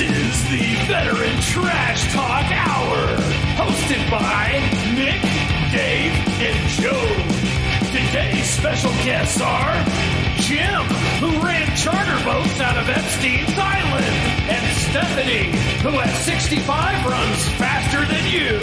is the Veteran Trash Talk Hour, hosted by Nick, Dave, and Joe. Today's special guests are Jim, who ran charter boats out of Epstein's Island, and Stephanie, who at 65 runs faster than you.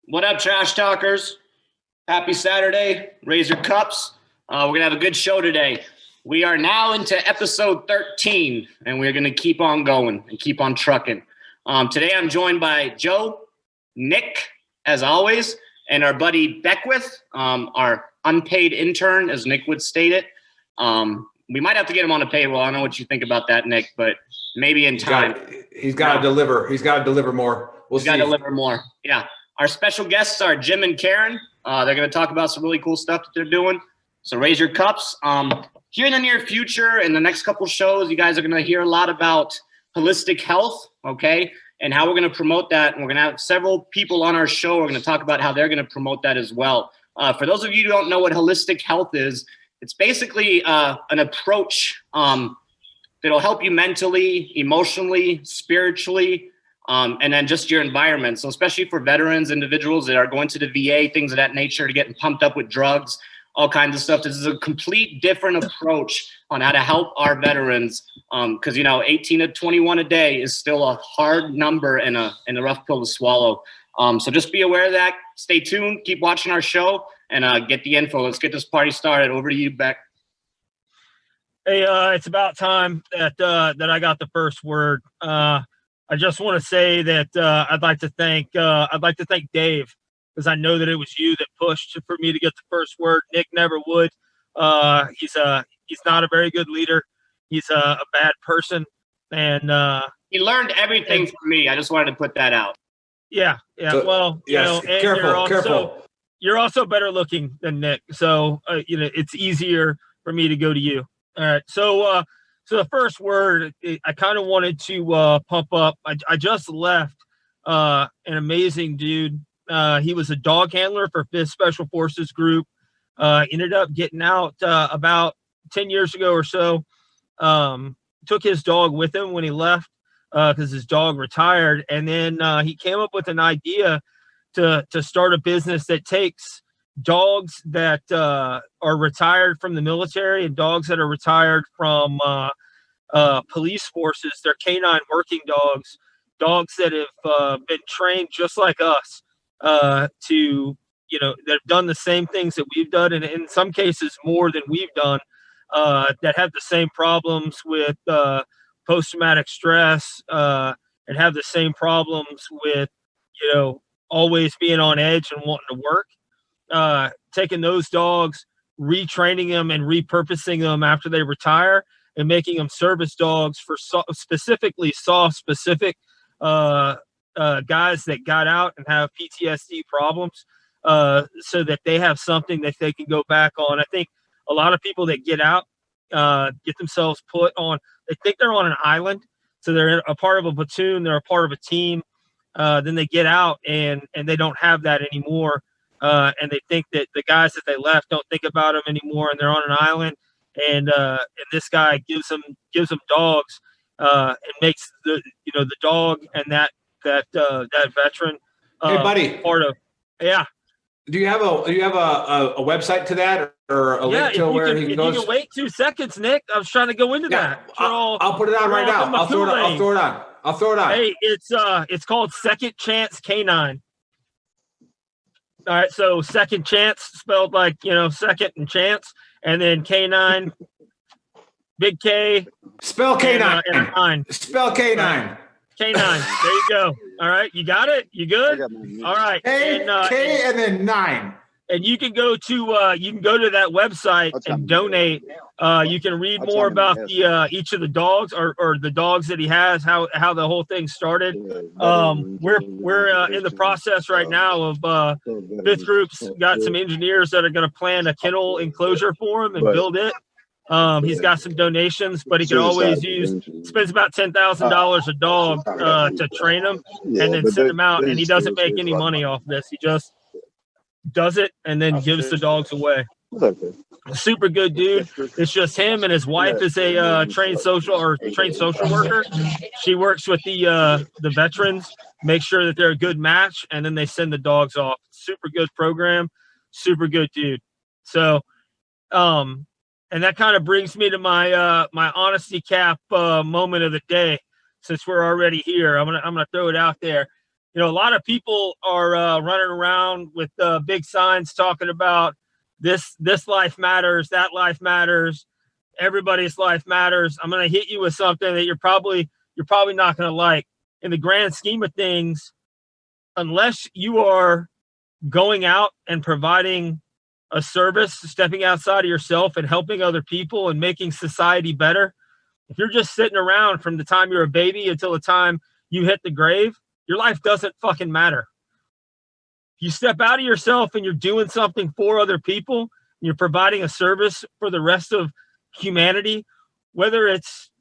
What up, Trash Talkers? Happy Saturday. Raise your cups. We're going to have a good show today. We are now into episode 13, and we're going to keep on going and keep on trucking. Today I'm joined by Joe, Nick, as always, and our buddy Beckwith, our unpaid intern, as Nick would state it. We might have to get him on a payroll. I don't know what you think about that, Nick, but maybe in time. He's got to deliver. He's got to deliver more. He's got to deliver more. Yeah. Our special guests are Jim and Karen. They're going to talk about some really cool stuff that they're doing. So raise your cups. Here in the near future, in the next couple shows, you guys are going to hear a lot about holistic health, okay, and how we're going to promote that. And we're going to have several people on our show. We're going to talk about how they're going to promote that as well. For those of you who don't know what holistic health is, it's basically an approach that'll help you mentally, emotionally, spiritually, and then just your environment. So especially for veterans, individuals that are going to the VA, things of that nature, to getting pumped up with drugs, all kinds of stuff. This is a complete different approach on how to help our veterans. Because, 18 to 21 a day is still a hard number and a rough pill to swallow. So just be aware of that. Stay tuned. Keep watching our show and get the info. Let's get this party started. Over to you, Beck. Hey, it's about time that I got the first word. I just want to say that I'd like to thank Dave, because I know that it was you that pushed for me to get the first word. Nick never would. He's not a very good leader. He's a bad person, and he learned everything from me. I just wanted to put that out. Yeah. So, well, yes, and careful. You're also better looking than Nick, so it's easier for me to go to you. All right, so the first word, I kind of wanted to pump up. I just left an amazing dude. He was a dog handler for 5th Special Forces Group. Ended up getting out about 10 years ago or so. Took his dog with him when he left because his dog retired. And then he came up with an idea to start a business that takes dogs that are retired from the military and dogs that are retired from police forces. They're canine working dogs that have been trained just like us to, they've done the same things that we've done, and in some cases more than we've done, that have the same problems with post-traumatic stress and have the same problems with, always being on edge and wanting to work. Taking those dogs, retraining them and repurposing them after they retire, and making them service dogs for specifically SOF-specific guys that got out and have PTSD problems, so that they have something that they can go back on. I think a lot of people that get out get themselves put on, they think they're on an island, so they're a part of a platoon, they're a part of a team, then they get out and they don't have that anymore, and they think that the guys that they left don't think about them anymore, and they're on an island. And this guy gives them dogs, and makes the dog and that veteran hey buddy, part of. Yeah. Do you have a website to that, or a link to where he goes? You can wait 2 seconds, Nick. I was trying to go into that. I'll put it on right now. I'll throw it on. Hey, it's called Second Chance Canine. All right, so Second Chance spelled like second and chance. And then K9, big K. Spell K9. And a 9. Spell K9. K9. There you go. All right. You got it? You good? All right. K and then 9. And you can go to that website and donate. You can read more about the each of the dogs or the dogs that he has, how the whole thing started. We're in the process right now of Fifth Group's got some engineers that are going to plan a kennel enclosure for him and build it. He's got some donations, but he can always spends about $10,000 a dog to train them and then send them out. And he doesn't make any money off this. He just does it and then gives the dogs away. Super good dude. It's just him, and his wife is a trained social worker. She works with the veterans, make sure that they're a good match, and then they send the dogs off. Super good program, super good dude. So, and that kind of brings me to my my honesty cap moment of the day. Since we're already here, I'm gonna throw it out there. A lot of people are running around with big signs talking about this life matters, that life matters, everybody's life matters. I'm going to hit you with something that you're probably not going to like. In the grand scheme of things, unless you are going out and providing a service, stepping outside of yourself and helping other people and making society better, if you're just sitting around from the time you're a baby until the time you hit the grave, your life doesn't fucking matter. You step out of yourself and you're doing something for other people, and you're providing a service for the rest of humanity, whether it's,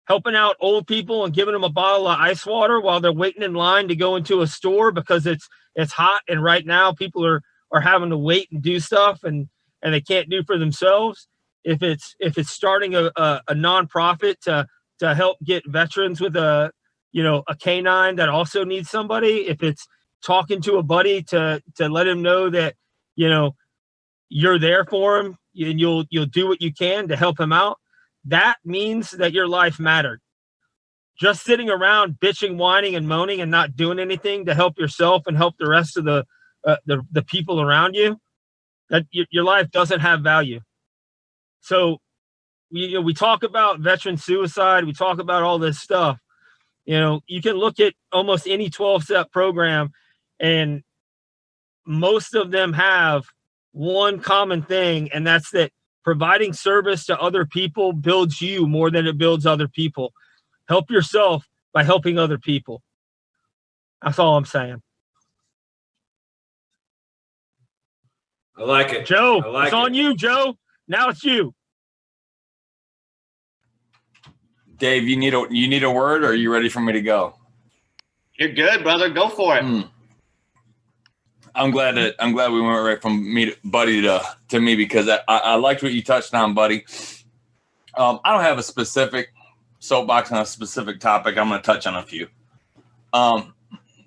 helping out old people and giving them a bottle of ice water while they're waiting in line to go into a store because it's hot. And right now people are having to wait and do stuff and they can't do for themselves. If it's starting a nonprofit to help get veterans with a canine that also needs somebody, if it's talking to a buddy to let him know that, you're there for him and you'll do what you can to help him out, that means that your life mattered. Just sitting around bitching, whining, and moaning and not doing anything to help yourself and help the rest of the people around you, that your life doesn't have value. So we talk about veteran suicide. We talk about all this stuff. You can look at almost any 12-step program, and most of them have one common thing, and that's that providing service to other people builds you more than it builds other people. Help yourself by helping other people. That's all I'm saying. I like it. Joe, it's on you, Joe. Now it's you. Dave, you need a word, or are you ready for me to go? You're good, brother. Go for it. I'm glad we went right from me to Buddy to me, because I liked what you touched on, Buddy. I don't have a specific soapbox on a specific topic. I'm going to touch on a few.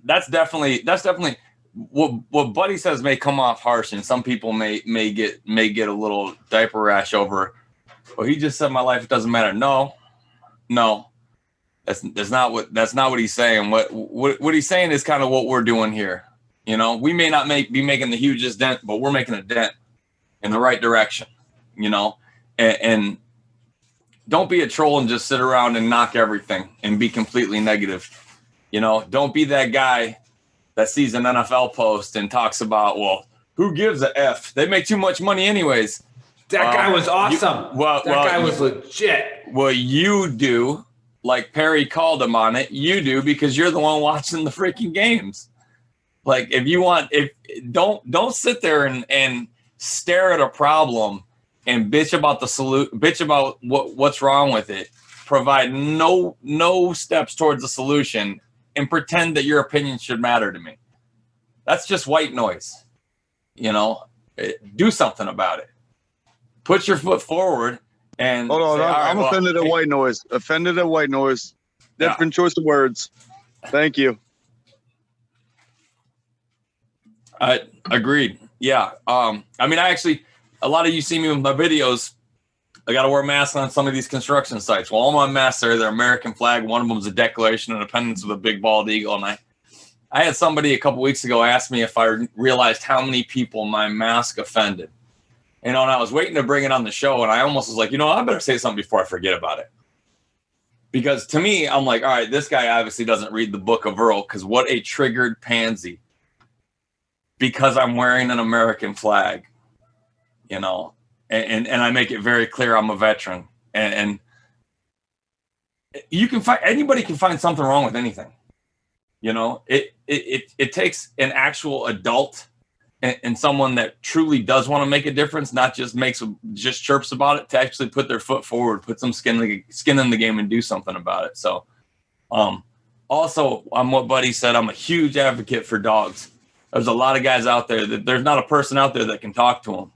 That's definitely what Buddy says may come off harsh, and some people may get a little diaper rash over. Well, he just said my life doesn't matter. No, that's not what he's saying. What he's saying is kind of what we're doing here. We may not be making the hugest dent, but we're making a dent in the right direction. And don't be a troll and just sit around and knock everything and be completely negative. Don't be that guy that sees an NFL post and talks about, well, who gives a F? They make too much money anyways. That guy was awesome. That guy was legit. Well, you do, like Perry called him on it. You do, because you're the one watching the freaking games. Like, don't sit there and stare at a problem and bitch about what's wrong with it. Provide no steps towards a solution and pretend that your opinion should matter to me. That's just white noise. Do something about it. Put your foot forward and hold on. Say, I'm offended at white noise. Offended at white noise. Different choice of words. Thank you. Agreed. Yeah. I actually, a lot of you see me with my videos. I got to wear masks on some of these construction sites. Well, all my masks are their American flag. One of them is a Declaration of Independence with a big bald eagle. And I had somebody a couple weeks ago ask me if I realized how many people my mask offended. And I was waiting to bring it on the show, and I almost was like, I better say something before I forget about it. Because to me, I'm like, all right, this guy obviously doesn't read the Book of Earl, because what a triggered pansy. Because I'm wearing an American flag, and I make it very clear I'm a veteran. And you can anybody can find something wrong with anything. It takes an actual adult and someone that truly does want to make a difference, not just just chirps about it, to actually put their foot forward, put some skin in the game and do something about it. So, also on what Buddy said, I'm a huge advocate for dogs. There's a lot of guys out there that there's not a person out there that can talk to them,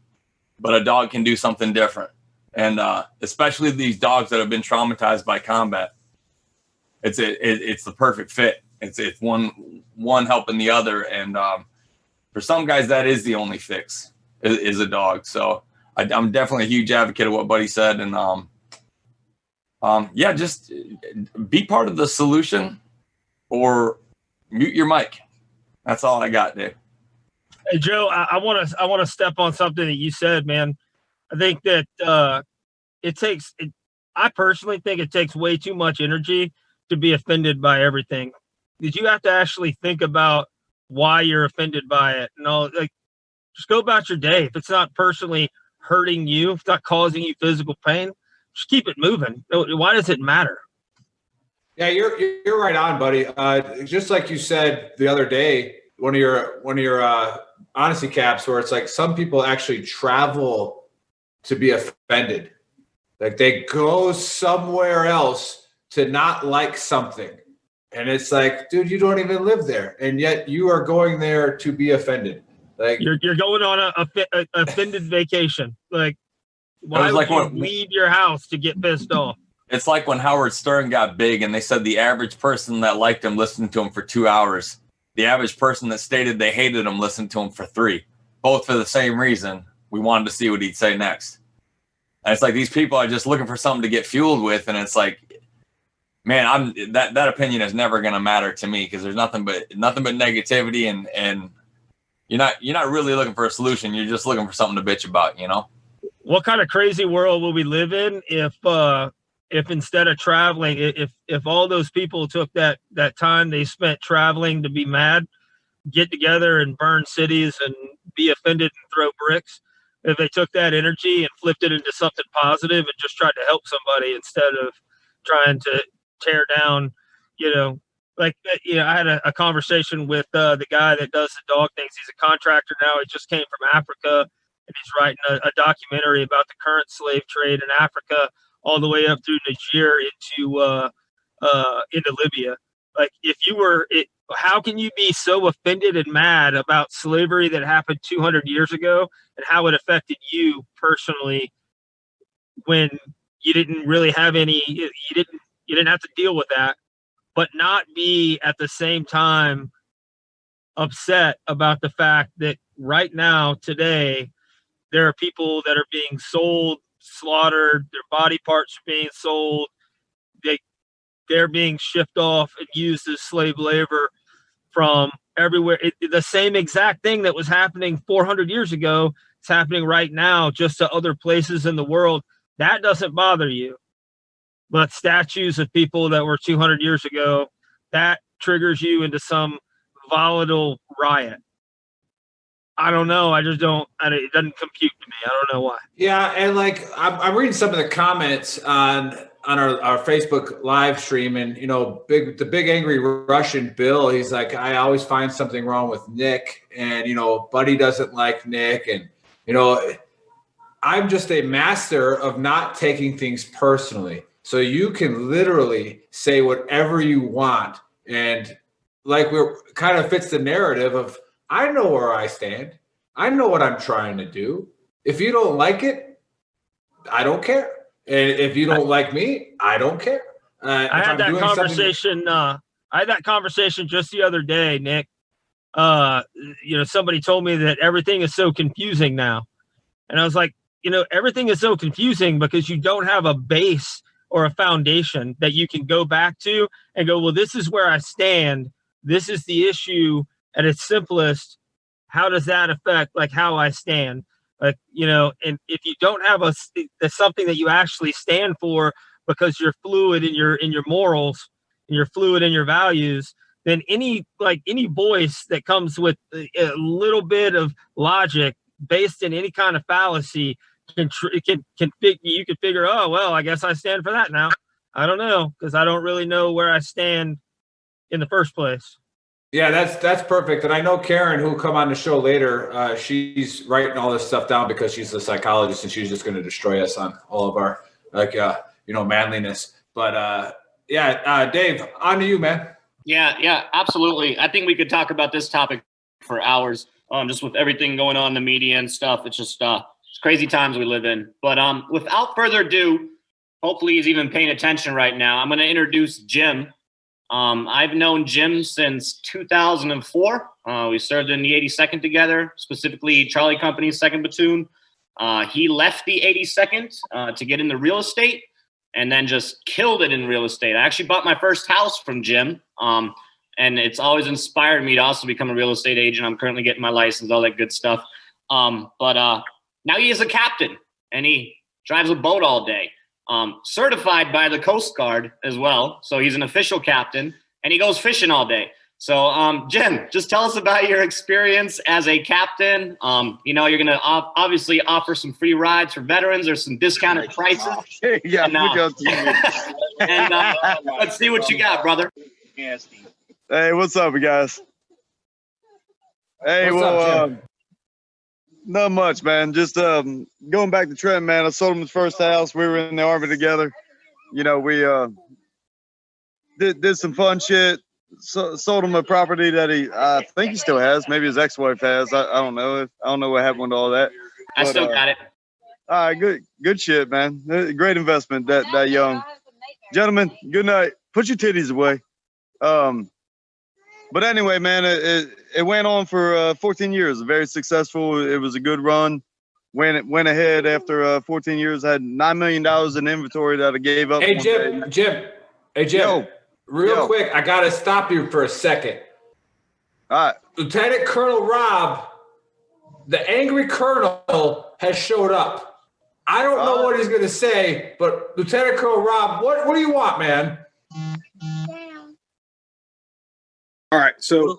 but a dog can do something different. And especially these dogs that have been traumatized by combat, it's the perfect fit. It's one helping the other, and for some guys that is the only fix is a dog. So I'm definitely a huge advocate of what Buddy said, and just be part of the solution or mute your mic. That's all I got, Dave. Hey, Joe, I want to step on something that you said, man. I think that I personally think it takes way too much energy to be offended by everything. Did you have to actually think about why you're offended by it? No, like, just go about your day. If it's not personally hurting you, if it's not causing you physical pain, just keep it moving. Why does it matter? Yeah, you're right on, buddy. Just like you said the other day, one of your honesty caps, where it's like some people actually travel to be offended. Like they go somewhere else to not like something. And it's like, dude, you don't even live there. And yet you are going there to be offended. Like you're going on a offended vacation. Like, why would you leave your house to get pissed off? It's like when Howard Stern got big and they said the average person that liked him listened to him for 2 hours. The average person that stated they hated him listened to him for 3, both for the same reason. We wanted to see what he'd say next. And it's like these people are just looking for something to get fueled with. And it's like, man, that opinion is never going to matter to me because there's nothing but negativity, and you're not really looking for a solution. You're just looking for something to bitch about, you know? What kind of crazy world will we live in if instead of traveling, if all those people took that time they spent traveling to be mad, get together and burn cities and be offended and throw bricks, if they took that energy and flipped it into something positive and just tried to help somebody instead of trying to tear down, I had a conversation with the guy that does the dog things. He's a contractor now. He just came from Africa, and he's writing a documentary about the current slave trade in Africa all the way up through Niger into Libya. Like, how can you be so offended and mad about slavery that happened 200 years ago and how it affected you personally when you didn't really have you didn't have to deal with that, but not be at the same time upset about the fact that right now, today, there are people that are being sold, slaughtered, their body parts are being sold, they're being shipped off and used as slave labor from everywhere. The same exact thing that was happening 400 years ago is happening right now, just to other places in the world. That doesn't bother you. But statues of people that were 200 years ago, that triggers you into some volatile riot. I don't know. It doesn't compute to me. I don't know why. Yeah, and like I'm reading some of the comments on our Facebook live stream, and the big angry Russian Bill, he's like, I always find something wrong with Nick, and Buddy doesn't like Nick, and I'm just a master of not taking things personally. So you can literally say whatever you want, and like we're kind of fits the narrative of, I know where I stand. I know what I'm trying to do. If you don't like it, I don't care. And if you don't like me, I don't care. I had that conversation just the other day, Nick. Somebody told me that everything is so confusing now. And I was like, everything is so confusing because you don't have a base or a foundation that you can go back to and go, well, this is where I stand. This is the issue at its simplest. How does that affect like how I stand? Like, and if you don't have something that you actually stand for because you're fluid in your morals and you're fluid in your values, then any voice that comes with a little bit of logic based in any kind of fallacy you can figure, oh, well, I guess I stand for that now. I don't know, because I don't really know where I stand in the first place. Yeah, that's perfect. And I know Karen, who'll come on the show later, she's writing all this stuff down because she's a psychologist and she's just going to destroy us on all of our manliness. But Dave, on to you, man. Yeah, absolutely. I think we could talk about this topic for hours. Just with everything going on in the media and stuff, it's just it's crazy times we live in. But without further ado, hopefully he's even paying attention right now. I'm going to introduce Jim. I've known Jim since 2004. We served in the 82nd together, specifically Charlie Company's 2nd Platoon. He left the 82nd to get into real estate and then just killed it in real estate. I actually bought my first house from Jim, and it's always inspired me to also become a real estate agent. I'm currently getting my license, all that good stuff. But now he is a captain, and he drives a boat all day. Certified by the Coast Guard as well. So he's an official captain and he goes fishing all day. So, Jim, just tell us about your experience as a captain. You're going to obviously offer some free rides for veterans or some discounted prices. Yeah, and let's see what you got, brother. Hey, what's up, you guys? Hey, What's up, Jim? Not much, man. Just going back to Trent, man. I sold him his first house. We were in the Army together. We did some fun shit. Sold him a property that I think he still has. Maybe his ex-wife has. I don't know. I don't know what happened to all that. I still got it. All right, good shit, man. Great investment. That young gentleman. Good night. Put your titties away. But anyway, man, it went on for 14 years. Very successful. It was a good run. Went ahead after 14 years. I had $9 million in inventory that I gave up. Hey, Jim. Hey, Jim. Real quick, I got to stop you for a second. All right. Lieutenant Colonel Rob, the angry colonel, has showed up. I don't know what he's going to say, but Lieutenant Colonel Rob, what do you want, man? All right, so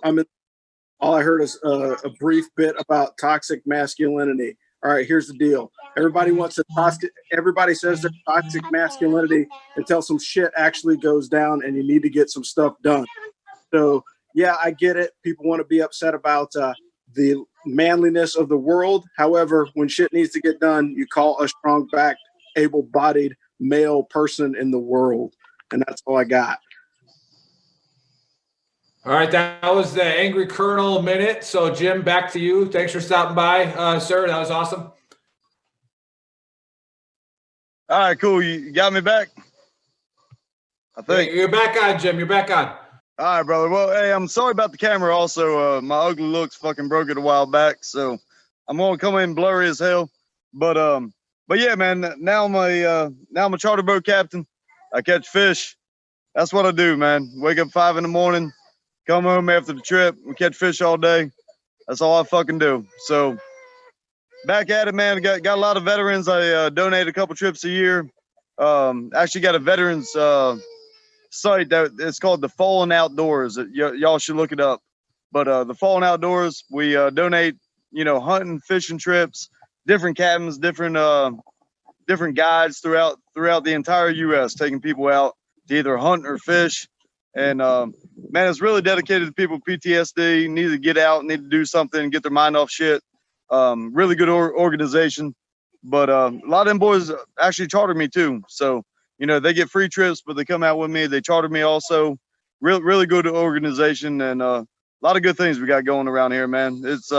all I heard is a brief bit about toxic masculinity. All right, here's the deal. Everybody says they're toxic masculinity until some shit actually goes down and you need to get some stuff done. So, yeah, I get it. People want to be upset about the manliness of the world. However, when shit needs to get done, you call a strong-backed, able-bodied male person in the world. And that's all I got. All right, that was the Angry Colonel minute. So, Jim, back to you. Thanks for stopping by, sir. That was awesome. All right, cool. You got me back? I think. You're back on, Jim. You're back on. All right, brother. Well, hey, I'm sorry about the camera also. My ugly looks fucking broke it a while back, so I'm going to come in blurry as hell. But yeah, man, now I'm a charter boat captain. I catch fish. That's what I do, man. Wake up 5 a.m, come home after the trip. We catch fish all day. That's all I fucking do. So back at it, man. Got a lot of veterans. I donate a couple trips a year. Actually got a veterans site that it's called the Fallen Outdoors. Y'all should look it up. But the Fallen Outdoors, we donate, hunting, fishing trips, different captains, different guides throughout the entire U.S., taking people out to either hunt or fish. And man, it's really dedicated to people with PTSD, need to get out, need to do something, get their mind off shit. Really good organization. But a lot of them boys actually charter me too. So, they get free trips, but they come out with me. They charter me also. Really good organization, and a lot of good things we got going around here, man. It's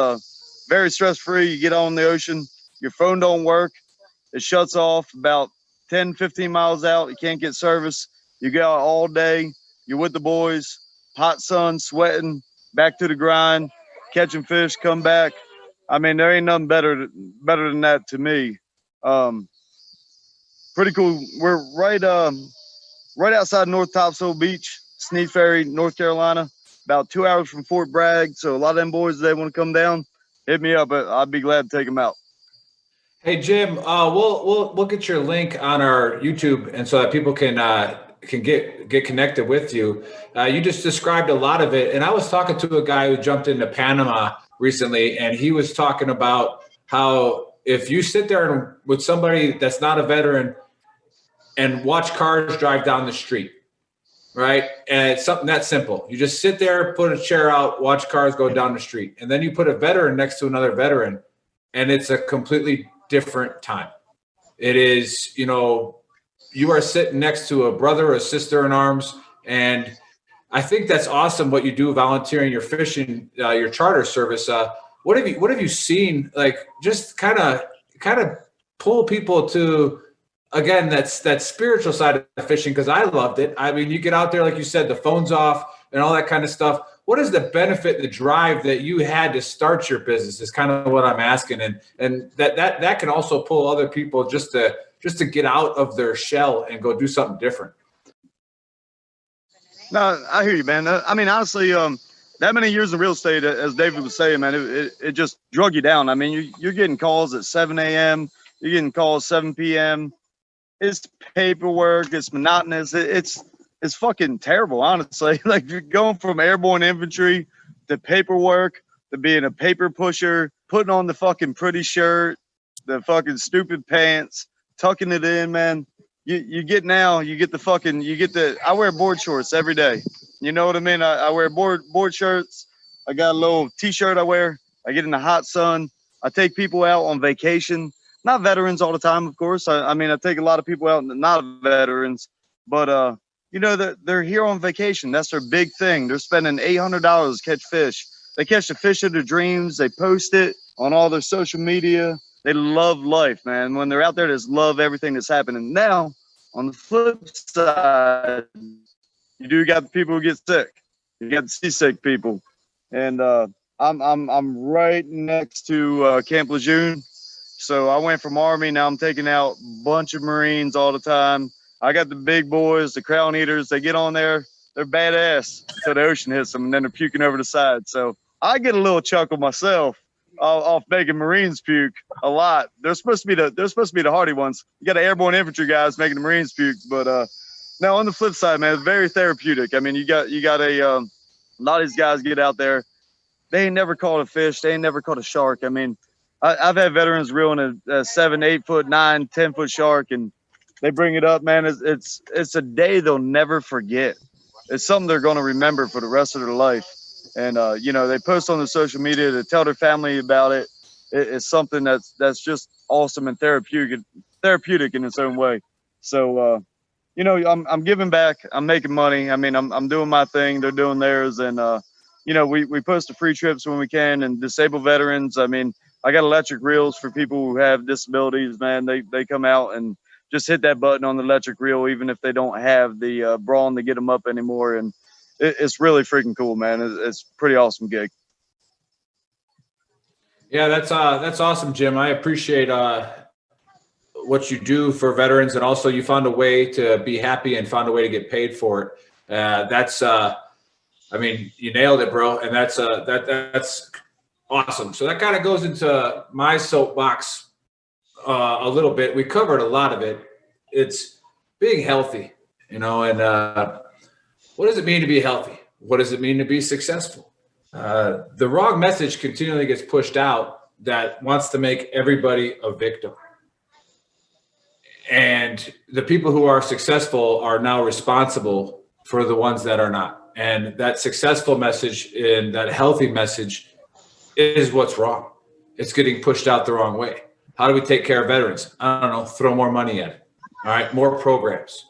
very stress-free. You get on the ocean, your phone don't work. It shuts off about 10, 15 miles out. You can't get service. You go out all day. You're with the boys, hot sun, sweating, back to the grind, catching fish, come back. I mean, there ain't nothing better than that to me. Pretty cool. We're right outside North Topsail Beach, Sneed Ferry, North Carolina, about 2 hours from Fort Bragg. So a lot of them boys, they want to come down, hit me up. I'd be glad to take them out. Hey, Jim, we'll get your link on our YouTube, and so that people can get connected with you. You just described a lot of it, and I was talking to a guy who jumped into Panama recently, and he was talking about how if you sit there with somebody that's not a veteran and watch cars drive down the street, right? And it's something that simple. You just sit there, put a chair out, watch cars go down the street. And then you put a veteran next to another veteran, and it's a completely different time. It is, you are sitting next to a brother or a sister in arms. And I think that's awesome what you do volunteering your fishing, your charter service. What have you seen? Like, just kind of pull people to, again, that spiritual side of fishing, because I loved it. I mean, you get out there, like you said, the phone's off and all that kind of stuff. What is the benefit, the drive that you had to start your business is kind of what I'm asking. And that can also pull other people just to get out of their shell and go do something different. No, I hear you, man. I mean, honestly, that many years in real estate, as David was saying, man, it just drug you down. I mean, you're getting calls at 7 a.m., you're getting calls 7 p.m. It's paperwork, it's monotonous. It's fucking terrible, honestly. Like, you're going from airborne infantry to paperwork to being a paper pusher, putting on the fucking pretty shirt, the fucking stupid pants, tucking it in, man. I wear board shorts every day. You know what I mean? I wear board shirts. I got a little t-shirt I wear. I get in the hot sun. I take people out on vacation. Not veterans all the time, of course. I mean, I take a lot of people out, not veterans, but they're here on vacation. That's their big thing. They're spending $800 to catch fish. They catch the fish of their dreams. They post it on all their social media. They love life, man. When they're out there, they just love everything that's happening. Now, on the flip side, you do got the people who get sick. You got the seasick people, and I'm right next to Camp Lejeune. So I went from Army. Now I'm taking out a bunch of Marines all the time. I got the big boys, the crown eaters. They get on there. They're badass until the ocean hits them, and then they're puking over the side. So I get a little chuckle myself off making Marines puke a lot. They're supposed to be the hardy ones. You got the airborne infantry guys making the Marines puke, but now on the flip side, man, it's very therapeutic. I mean, you got a lot of these guys get out there. They ain't never caught a fish. They ain't never caught a shark. I mean, I've had veterans reeling a 7, 8 foot, 9, 10 foot shark, and they bring it up, man. It's a day they'll never forget. It's something they're going to remember for the rest of their life. And, they post on the social media to tell their family about it. It's something that's just awesome and therapeutic in its own way. So, I'm giving back. I'm making money. I mean, I'm doing my thing. They're doing theirs. And, we post the free trips when we can, and disabled veterans. I mean, I got electric reels for people who have disabilities, man. They come out and just hit that button on the electric reel, even if they don't have the brawn to get them up anymore. And it's really freaking cool, man. It's a pretty awesome gig. Yeah, that's awesome, Jim. I appreciate what you do for veterans, and also you found a way to be happy and found a way to get paid for it. You nailed it, bro. And that's awesome. So that kind of goes into my soapbox a little bit. We covered a lot of it. It's being healthy, and what does it mean to be healthy? What does it mean to be successful? The wrong message continually gets pushed out that wants to make everybody a victim. And the people who are successful are now responsible for the ones that are not. And that successful message and that healthy message is what's wrong. It's getting pushed out the wrong way. How do we take care of veterans? I don't know, throw more money at it. All right, more programs.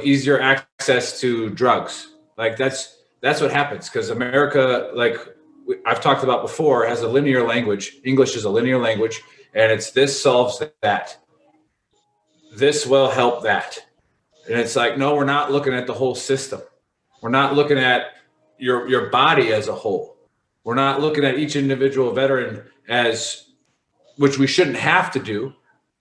Easier access to drugs. Like that's what happens, because America, like I've talked about before, has a linear language. English is a linear language, and it's this solves that. This will help that. And it's like, no, we're not looking at the whole system. We're not looking at your body as a whole. We're not looking at each individual veteran which we shouldn't have to do,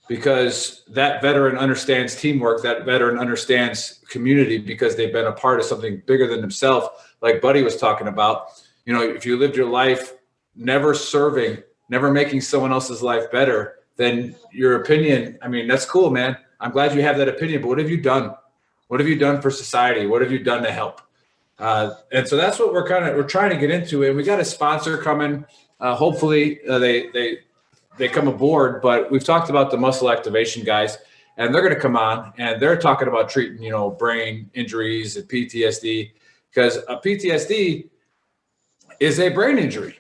because that veteran understands teamwork. That veteran understands community because they've been a part of something bigger than themselves. Like Buddy was talking about, if you lived your life never serving, never making someone else's life better, then your opinion, that's cool, man. I'm glad you have that opinion, but what have you done? What have you done for society? What have you done to help? And so that's what we're trying to get into. And we got a sponsor coming. Hopefully they come aboard, but we've talked about the muscle activation guys. and they're going to come on and they're talking about treating, you know, brain injuries and PTSD, because a PTSD is a brain injury.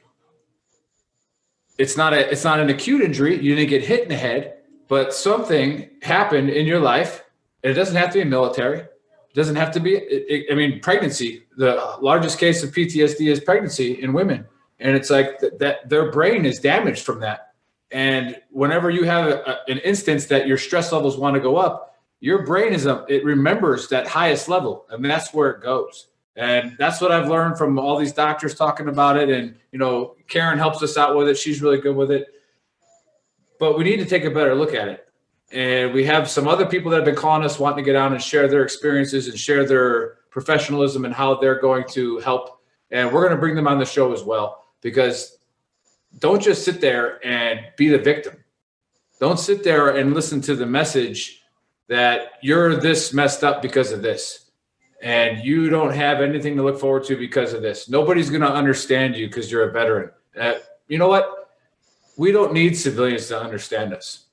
It's not an acute injury. You didn't get hit in the head, but something happened in your life. And it doesn't have to be military. It doesn't have to be, I mean, pregnancy. The largest case of PTSD is pregnancy in women. And it's like that their brain is damaged from that. And whenever you have an instance that your stress levels want to go up, your brain it remembers that highest level, and that's where it goes. And that's what I've learned from all these doctors talking about it. And, you know, Karen helps us out with it. She's really good with it. But we need to take a better look at it. And we have some other people that have been calling us wanting to get on and share their experiences and share their professionalism and how they're going to help. And we're going to bring them on the show as well, because don't just sit there and be the victim. Don't sit there and listen to the message that you're this messed up because of this. And you don't have anything to look forward to because of this. Nobody's going to understand you because you're a veteran. You know what? We don't need civilians to understand us.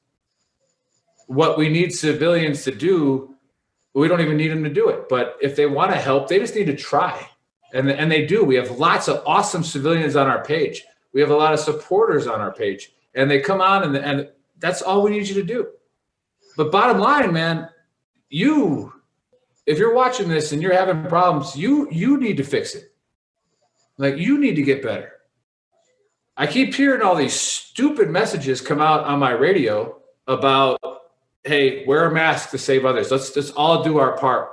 What we need civilians to do, we don't even need them to do it. But if they want to help, they just need to try. And they do. We have lots of awesome civilians on our page. We have a lot of supporters on our page. And they come on, and that's all we need you to do. But bottom line, man, if you're watching this and you're having problems, you need to fix it. Like, you need to get better. I keep hearing all these stupid messages come out on my radio about, hey, wear a mask to save others. Let's all do our part.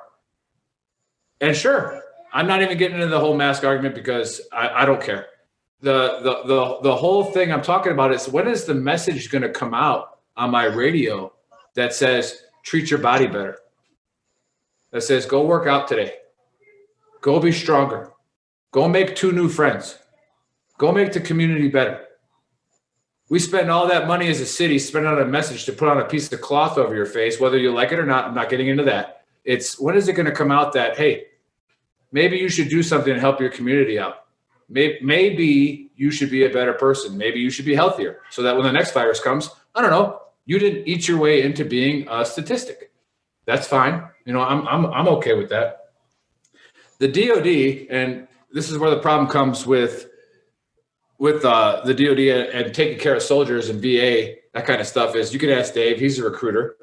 And sure, I'm not even getting into the whole mask argument because I don't care. The whole thing I'm talking about is, when is the message going to come out on my radio that says, treat your body better? That says, go work out today. Go be stronger. Go make 2 new friends. Go make the community better. We spend all that money as a city, spend on a message to put on a piece of cloth over your face, whether you like it or not. I'm not getting into that. It's, when is it going to come out that, hey, maybe you should do something to help your community out? Maybe you should be a better person. Maybe you should be healthier, so that when the next virus comes, I don't know, you didn't eat your way into being a statistic. That's fine. You know, I'm okay with that. The DOD, and this is where the problem comes with the DOD and taking care of soldiers and VA, that kind of stuff, is, you can ask Dave, he's a recruiter.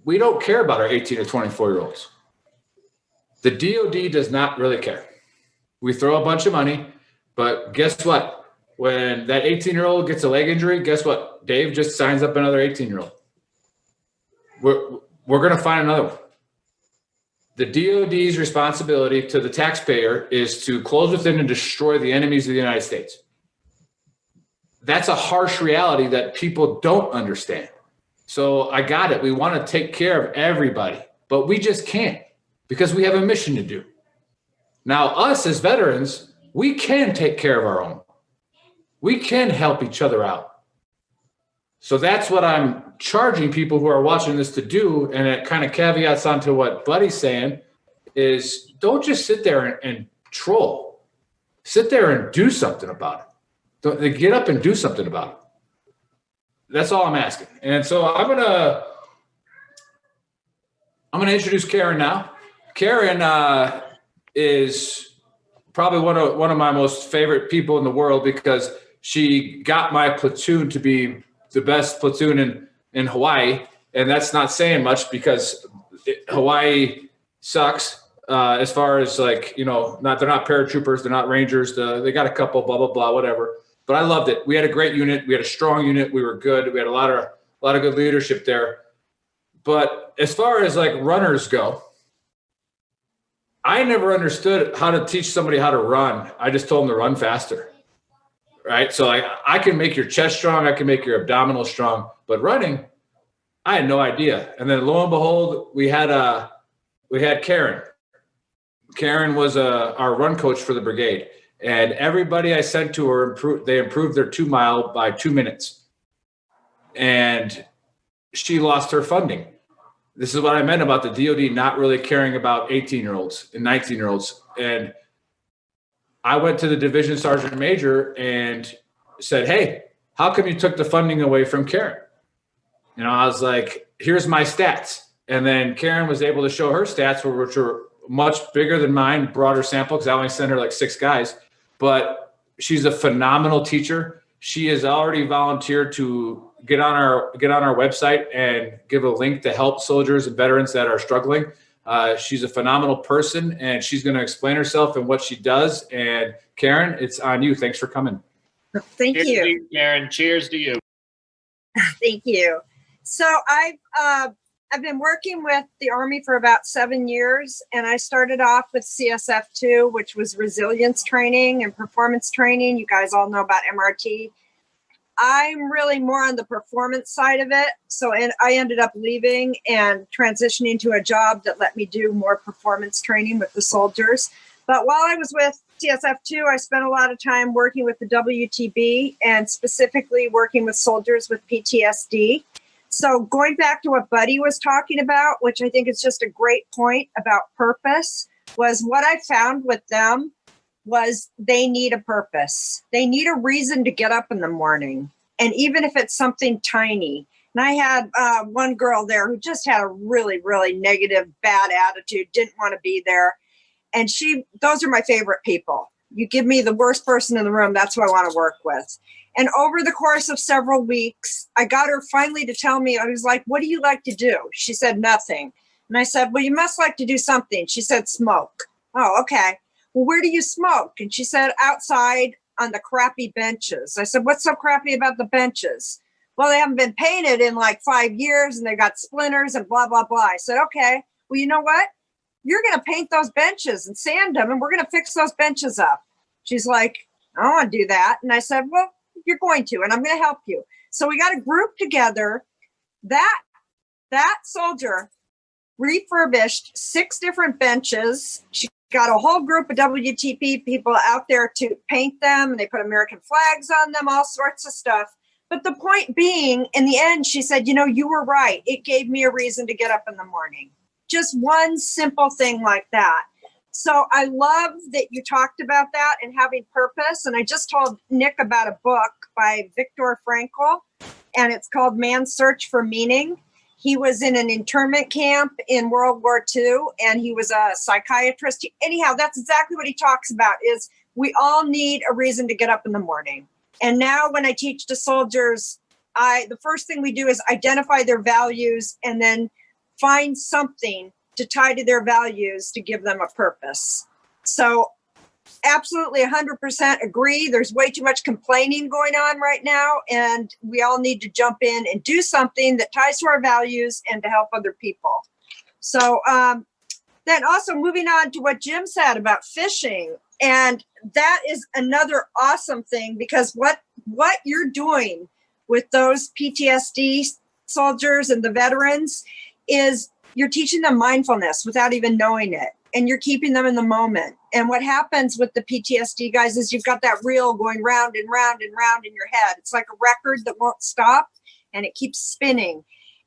We don't care about our 18 to 24-year-olds. The DOD does not really care. We throw a bunch of money, but guess what? When that 18-year-old gets a leg injury, guess what? Dave just signs up another 18-year-old. We're going to find another one. The DOD's responsibility to the taxpayer is to close within and destroy the enemies of the United States. That's a harsh reality that people don't understand. So I got it. We want to take care of everybody, but we just can't, because we have a mission to do. Now, us as veterans, we can take care of our own. We can help each other out. So that's what I'm charging people who are watching this to do. And it kind of caveats onto what Buddy's saying, is don't just sit there and troll. Sit there and do something about it. Get up and do something about it. That's all I'm asking. And so I'm gonna introduce Karen now. Karen is probably one of my most favorite people in the world, because she got my platoon to be the best platoon in Hawaii. And that's not saying much, because Hawaii sucks as far as, like, you know, they're not paratroopers, they're not Rangers, they got a couple, blah, blah, blah, whatever. But I loved it. We had a great unit. We had a strong unit. We were good. We had a lot of good leadership there. But as far as, like, runners go, I never understood how to teach somebody how to run. I just told them to run faster. Right? So, like, I can make your chest strong, I can make your abdominals strong, but running, I had no idea. And then lo and behold, we had Karen. Karen was our run coach for the brigade, and everybody I sent to her improved their 2 mile by 2 minutes. And she lost her funding. This is what I meant about the DOD not really caring about 18-year-olds and 19-year-olds. And I went to the division sergeant major and said, hey, how come you took the funding away from Karen? I was like, here's my stats. And then Karen was able to show her stats, which were much bigger than mine, broader sample, because I only sent her like 6 guys. But she's a phenomenal teacher. She has already volunteered to get on our website and give a link to help soldiers and veterans that are struggling. She's a phenomenal person, and she's going to explain herself and what she does. And Karen, it's on you. Thanks for coming. Thank Cheers you. to you, Karen. Cheers to you. Thank you. So I've been working with the Army for about 7 years, and I started off with CSF2, which was resilience training and performance training. You guys all know about MRT. I'm really more on the performance side of it. So I ended up leaving and transitioning to a job that let me do more performance training with the soldiers. But while I was with CSF2, I spent a lot of time working with the WTB and specifically working with soldiers with PTSD. So going back to what Buddy was talking about, which I think is just a great point about purpose, was what I found with them was they need a purpose. They need a reason to get up in the morning. And even if it's something tiny. And I had one girl there who just had a really, really negative, bad attitude, didn't want to be there. And those are my favorite people. You give me the worst person in the room, that's who I want to work with. And over the course of several weeks, I got her finally to tell me, I was like, what do you like to do? She said, nothing. And I said, well, you must like to do something. She said, smoke. Oh, okay. Well, where do you smoke? And she said, outside on the crappy benches. I said, what's so crappy about the benches? Well, they haven't been painted in like 5 years and they got splinters and blah, blah, blah. I said, okay, well, you know what? You're going to paint those benches and sand them and we're going to fix those benches up. She's like, I don't want to do that. And I said, well, you're going to, and I'm going to help you. So we got a group together. That soldier refurbished 6 different benches. She got a whole group of WTP people out there to paint them, and they put American flags on them, all sorts of stuff. But the point being, in the end, she said, you were right. It gave me a reason to get up in the morning. Just one simple thing like that. So I love that you talked about that and having purpose. And I just told Nick about a book by Viktor Frankl, and it's called Man's Search for Meaning. He was in an internment camp in World War II, and he was a psychiatrist. Anyhow, that's exactly what he talks about, is we all need a reason to get up in the morning. And now when I teach to soldiers, the first thing we do is identify their values and then find something to tie to their values to give them a purpose. So absolutely 100% agree. There's way too much complaining going on right now, and we all need to jump in and do something that ties to our values and to help other people. So then also moving on to what Jim said about fishing, and that is another awesome thing, because what you're doing with those PTSD soldiers and the veterans is you're teaching them mindfulness without even knowing it. And you're keeping them in the moment. And what happens with the PTSD guys is you've got that reel going round and round and round in your head. It's like a record that won't stop and it keeps spinning.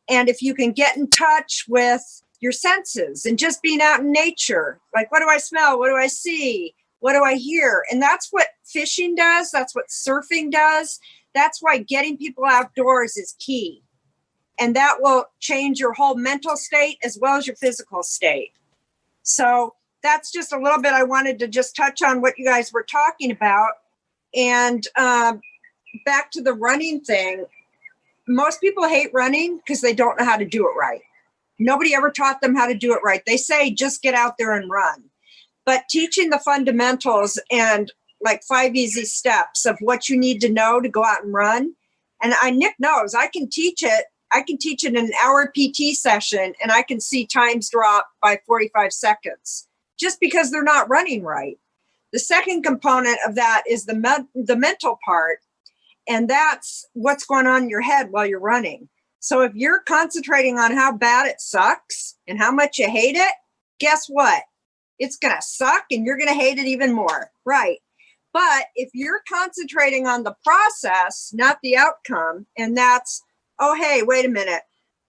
And if you can get in touch with your senses and just being out in nature, like, what do I smell? What do I see? What do I hear? And that's what fishing does. That's what surfing does. That's why getting people outdoors is key. And that will change your whole mental state as well as your physical state. So that's just a little bit I wanted to just touch on what you guys were talking about. And back to the running thing, most people hate running because they don't know how to do it right. Nobody ever taught them how to do it right. They say, just get out there and run. But teaching the fundamentals and like 5 easy steps of what you need to know to go out and run. And Nick knows I can teach it. I can teach it in an hour PT session and I can see times drop by 45 seconds just because they're not running right. The second component of that is the mental part. And that's what's going on in your head while you're running. So if you're concentrating on how bad it sucks and how much you hate it, guess what? It's going to suck and you're going to hate it even more. Right. But if you're concentrating on the process, not the outcome, and that's, oh, hey, wait a minute.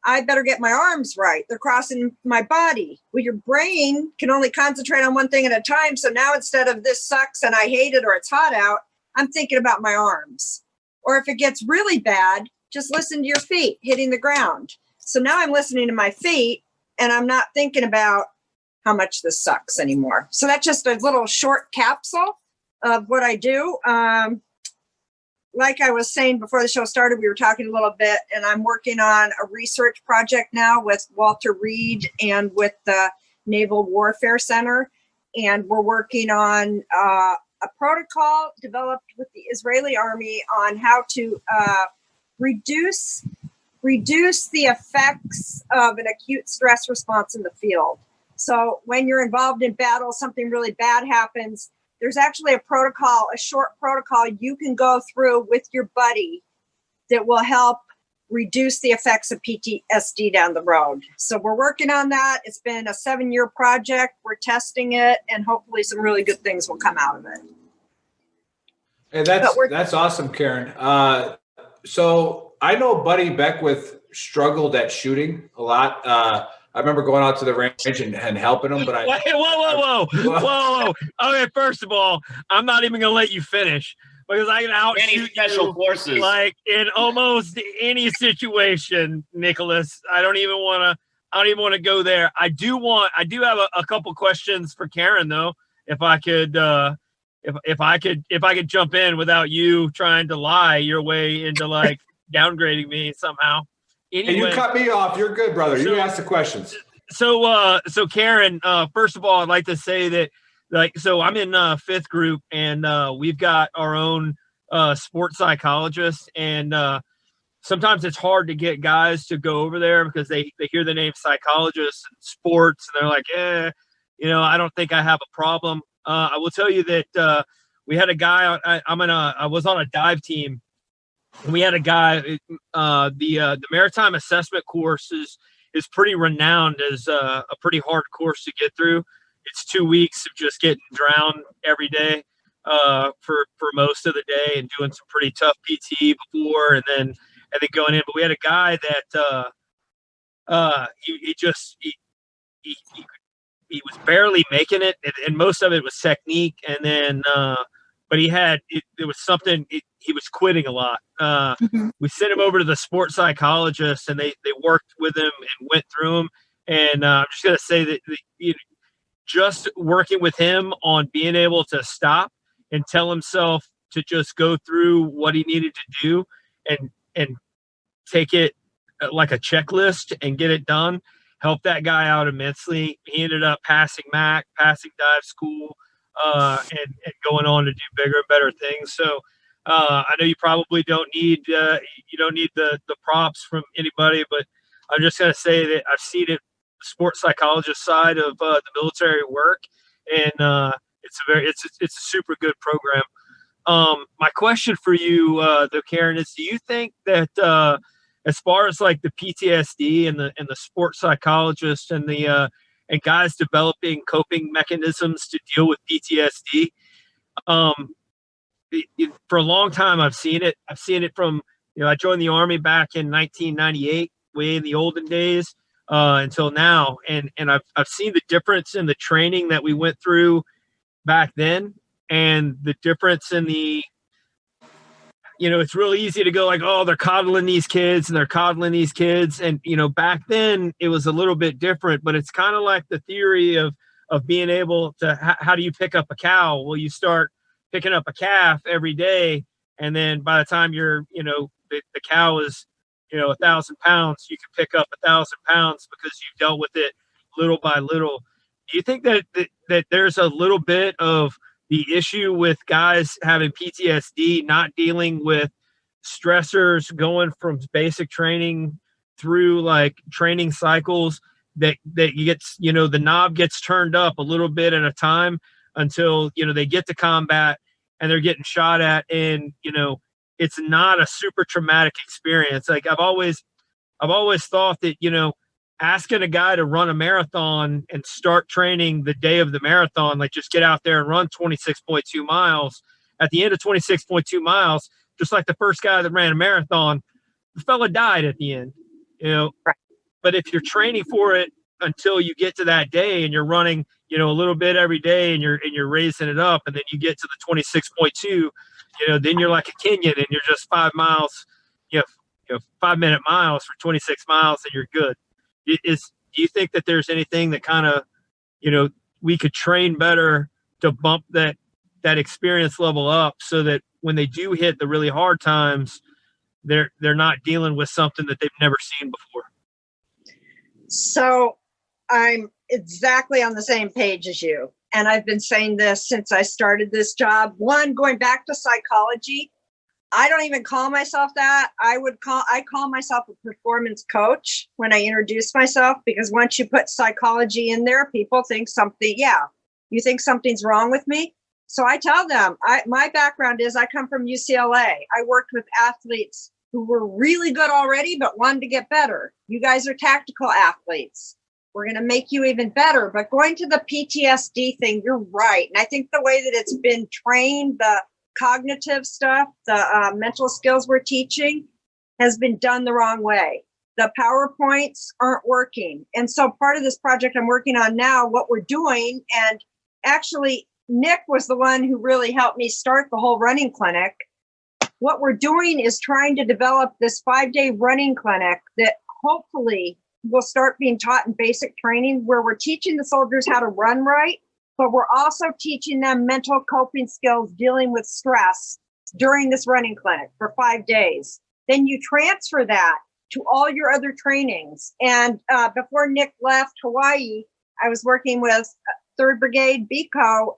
I better get my arms right. They're crossing my body. Well, your brain can only concentrate on one thing at a time. So now instead of this sucks and I hate it or it's hot out, I'm thinking about my arms. Or if it gets really bad, just listen to your feet hitting the ground. So now I'm listening to my feet and I'm not thinking about how much this sucks anymore. So that's just a little short capsule of what I do. Like I was saying before the show started, we were talking a little bit, and I'm working on a research project now with Walter Reed and with the Naval Warfare Center. And we're working on a protocol developed with the Israeli Army on how to reduce the effects of an acute stress response in the field. So when you're involved in battle, something really bad happens, there's actually a protocol, a short protocol you can go through with your buddy that will help reduce the effects of PTSD down the road. So we're working on that. It's been a 7-year project. We're testing it, and hopefully some really good things will come out of it. Hey, that's awesome, Karen. So I know Buddy Beckwith struggled at shooting a lot. I remember going out to the range and helping him, but whoa. Okay, first of all, I'm not even gonna let you finish because I can outshoot Any special forces, like in almost any situation, Nicholas. I don't even want to go there. I do have a couple questions for Karen though, if I could jump in without you trying to lie your way into like downgrading me somehow. Anyway, and you cut me off. You're good, brother. You ask the questions. So Karen, first of all, I'd like to say that, so I'm in 5th group, and we've got our own sports psychologist, and sometimes it's hard to get guys to go over there because they hear the name psychologist and sports, and they're like, I don't think I have a problem. I will tell you that we had a guy. I was on a dive team. We had a guy, the maritime assessment course is pretty renowned as a pretty hard course to get through. It's 2 weeks of just getting drowned every day for most of the day and doing some pretty tough PT before and then going in. But we had a guy that he was barely making it, and most of it was technique, and then but it was something, he was quitting a lot. We sent him over to the sports psychologist, and they worked with him and went through him. And I'm just going to say that just working with him on being able to stop and tell himself to just go through what he needed to do and take it like a checklist and get it done, helped that guy out immensely. He ended up passing MAC, passing dive school, and going on to do bigger and better things. So I know you probably don't need the props from anybody, but I'm just going to say that I've seen it, sports psychologist side of the military work, and it's a super good program. My question for you, though, Karen, is: do you think that as far as like the PTSD and the sports psychologist and the and guys developing coping mechanisms to deal with PTSD, for a long time I've seen it. I've seen it from, I joined the Army back in 1998, way in the olden days, until now, and I've seen the difference in the training that we went through back then, and the difference in the, it's really easy to go like, oh, they're coddling these kids and they're coddling these kids. And, back then it was a little bit different, but it's kind of like the theory of being able to, how do you pick up a cow? Well, you start picking up a calf every day. And then by the time you're, the cow is, 1,000 pounds, you can pick up 1,000 pounds because you've dealt with it little by little. Do you think that there's a little bit of the issue with guys having PTSD, not dealing with stressors, going from basic training through like training cycles, that you get, the knob gets turned up a little bit at a time until, they get to combat and they're getting shot at, and, it's not a super traumatic experience. Like I've always thought that, asking a guy to run a marathon and start training the day of the marathon, like just get out there and run 26.2 miles. At the end of 26.2 miles, just like the first guy that ran a marathon, the fella died at the end, Right. But if you're training for it until you get to that day and you're running, a little bit every day and you're raising it up, and then you get to the 26.2, then you're like a Kenyan and you're just 5 miles, 5-minute miles for 26 miles and you're good. Do you think that there's anything that kind of, we could train better to bump that experience level up so that when they do hit the really hard times, they're not dealing with something that they've never seen before? So I'm exactly on the same page as you. And I've been saying this since I started this job. One, going back to psychology, I don't even call myself that. I call myself a performance coach when I introduce myself, because once you put psychology in there, people think you think something's wrong with me. So I tell them, my background is I come from UCLA. I worked with athletes who were really good already, but wanted to get better. You guys are tactical athletes. We're going to make you even better. But going to the PTSD thing, you're right. And I think the way that it's been trained, the cognitive stuff, the mental skills we're teaching has been done the wrong way. The PowerPoints aren't working. And so part of this project I'm working on now, what we're doing, and actually Nick was the one who really helped me start the whole running clinic. What we're doing is trying to develop this 5-day running clinic that hopefully will start being taught in basic training, where we're teaching the soldiers how to run right, but we're also teaching them mental coping skills dealing with stress during this running clinic for 5 days. Then you transfer that to all your other trainings. And before Nick left Hawaii, I was working with 3rd Brigade BCO.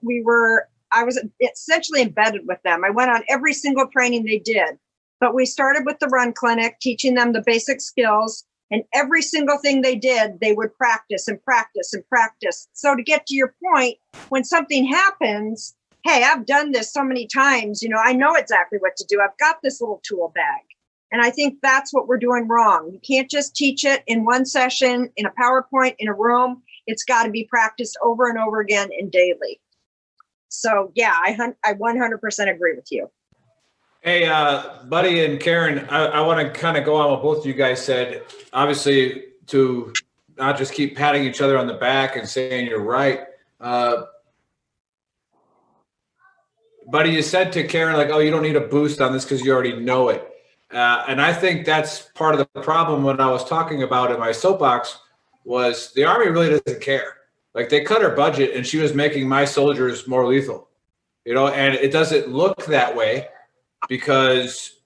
I was essentially embedded with them. I went on every single training they did, but we started with the run clinic, teaching them the basic skills, and every single thing they did, they would practice and practice and practice. So to get to your point, when something happens, hey, I've done this so many times, I know exactly what to do. I've got this little tool bag. And I think that's what we're doing wrong. You can't just teach it in one session, in a PowerPoint, in a room. It's got to be practiced over and over again and daily. So yeah, I 100% agree with you. Hey, Buddy and Karen, I want to kind of go on what both of you guys said. Obviously, to not just keep patting each other on the back and saying you're right. Buddy, you said to Karen, like, oh, you don't need a boost on this because you already know it. And I think that's part of the problem when I was talking about in my soapbox was the Army really doesn't care. Like, they cut her budget and she was making my soldiers more lethal, and it doesn't look that way because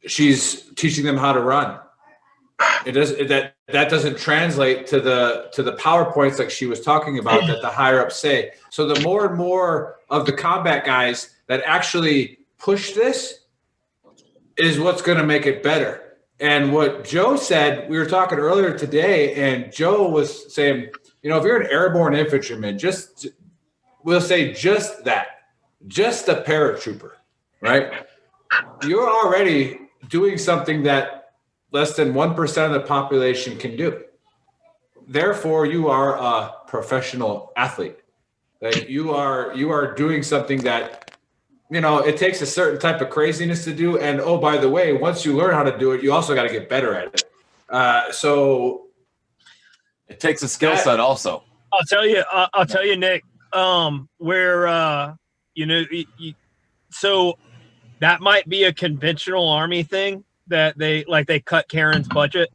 she's teaching them how to run. That doesn't translate to the PowerPoints like she was talking about that the higher ups say. So the more and more of the combat guys that actually push this is what's going to make it better. And what Joe said, we were talking earlier today, and Joe was saying, if you're an airborne infantryman, we'll say just that, just a paratrooper, right? You're already doing something that less than 1% of the population can do. Therefore, you are a professional athlete. Like you are doing something that, it takes a certain type of craziness to do. And oh, by the way, once you learn how to do it, you also got to get better at it. So it takes a skill set also. I'll tell you, Nick, so that might be a conventional Army thing that they cut Karen's budget.